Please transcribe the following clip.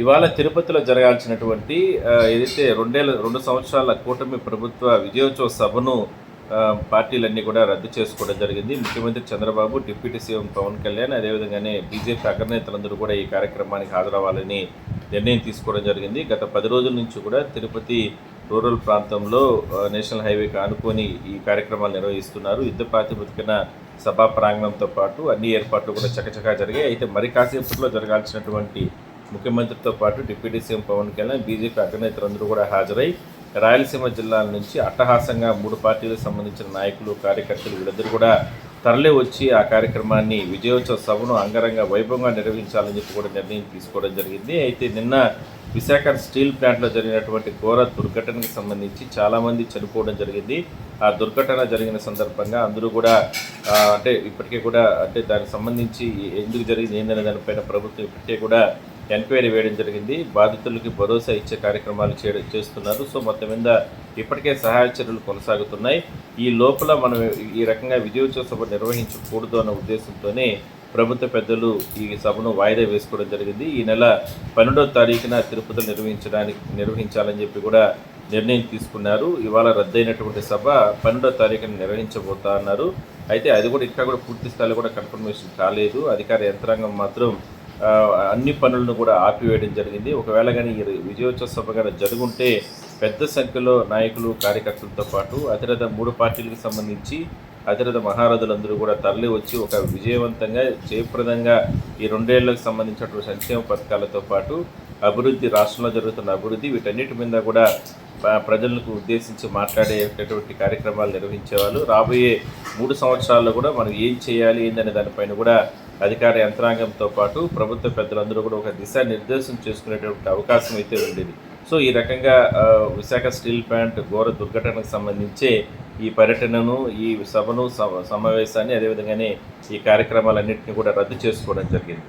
ఇవాళ తిరుపతిలో జరగాల్సినటువంటి ఏదైతే 2 సంవత్సరాల కూటమి ప్రభుత్వ విజయోత్సవ సభను పార్టీలన్నీ కూడా రద్దు చేసుకోవడం జరిగింది. ముఖ్యమంత్రి చంద్రబాబు, డిప్యూటీ సీఎం పవన్ కళ్యాణ్, అదేవిధంగానే బీజేపీ అగ్రనేతలందరూ కూడా ఈ కార్యక్రమానికి హాజరవ్వాలని నిర్ణయం తీసుకోవడం జరిగింది. గత 10 రోజుల నుంచి కూడా తిరుపతి రూరల్ ప్రాంతంలో నేషనల్ హైవేకి ఆనుకొని ఈ కార్యక్రమాలు నిర్వహిస్తున్నారు. యుద్ధ ప్రాతిపదికన సభా ప్రాంగణంతో పాటు అన్ని ఏర్పాట్లు కూడా చకచకా జరిగాయి. అయితే మరి కాసేపట్లో జరగాల్సినటువంటి ముఖ్యమంత్రితో పాటు deputy CM Pawan Kalyan, BJP అగ్రనేతలందరూ కూడా హాజరై రాయలసీమ జిల్లాల నుంచి అట్టహాసంగా 3 పార్టీలకు సంబంధించిన నాయకులు, కార్యకర్తలు వీళ్ళందరూ కూడా తరలి వచ్చి ఆ కార్యక్రమాన్ని విజయోత్సవ సభను అంగరంగ వైభవంగా నిర్వహించాలని చెప్పి కూడా నిర్ణయం తీసుకోవడం జరిగింది. అయితే నిన్న విశాఖ స్టీల్ ప్లాంట్లో జరిగినటువంటి ఘోర దుర్ఘటనకు సంబంధించి చాలామంది చనిపోవడం జరిగింది. ఆ దుర్ఘటన జరిగిన సందర్భంగా అందరూ కూడా అంటే ఇప్పటికే కూడా అంటే దానికి సంబంధించి ఎందుకు జరిగింది ఏందనే దానిపైన ప్రభుత్వం ఇప్పటికే కూడా ఎంక్వైరీ వేయడం జరిగింది. బాధితులకి భరోసా ఇచ్చే కార్యక్రమాలు చేస్తున్నారు. సో మొత్తం మీద ఇప్పటికే సహాయ చర్యలు కొనసాగుతున్నాయి. ఈ లోపల మనం ఈ రకంగా విజయోత్సవ సభ నిర్వహించకూడదు అన్న ఉద్దేశంతోనే ప్రభుత్వ పెద్దలు ఈ సభను వాయిదా వేసుకోవడం జరిగింది. ఈ నెల 12వ తారీఖున తిరుపతిలో నిర్వహించాలని చెప్పి కూడా నిర్ణయం తీసుకున్నారు. ఇవాళ రద్దయినటువంటి సభ 12వ తారీఖున నిర్వహించబోతా అన్నారు. అయితే అది కూడా ఇంకా కూడా పూర్తి స్థాయిలో కూడా కన్ఫర్మేషన్ కాలేదు. అధికార యంత్రాంగం మాత్రం అన్ని పనులను కూడా ఆపివేయడం జరిగింది. ఒకవేళ కానీ ఈ విజయోత్సవ సభ కానీ జరుగుంటే పెద్ద సంఖ్యలో నాయకులు, కార్యకర్తలతో పాటు అతిరథ 3 పార్టీలకు సంబంధించి అతిరథ మహారథులందరూ కూడా తరలి వచ్చి ఒక విజయవంతంగా, జయప్రదంగా ఈ 2 ఏళ్లకు సంబంధించినటువంటి సంక్షేమ పథకాలతో పాటు అభివృద్ధి, రాష్ట్రంలో జరుగుతున్న అభివృద్ధి, వీటన్నిటి మీద కూడా ప్రజలకు ఉద్దేశించి మాట్లాడేటటువంటి కార్యక్రమాలు నిర్వహించేవాళ్ళు. రాబోయే 3 సంవత్సరాల్లో కూడా మనం ఏం చేయాలి ఏందనే దానిపైన కూడా అధికార యంత్రాంగంతో పాటు ప్రభుత్వ పెద్దలందరూ కూడా ఒక దిశానిర్దేశం చేసుకునేటువంటి అవకాశం అయితే ఉండేది. సో ఈ రకంగా విశాఖ స్టీల్ ప్లాంట్ ఘోర దుర్ఘటనకు సంబంధించే ఈ పర్యటనను, ఈ సభను, సమావేశాన్ని, అదేవిధంగానే ఈ కార్యక్రమాలన్నింటినీ కూడా రద్దు చేసుకోవడం జరిగింది.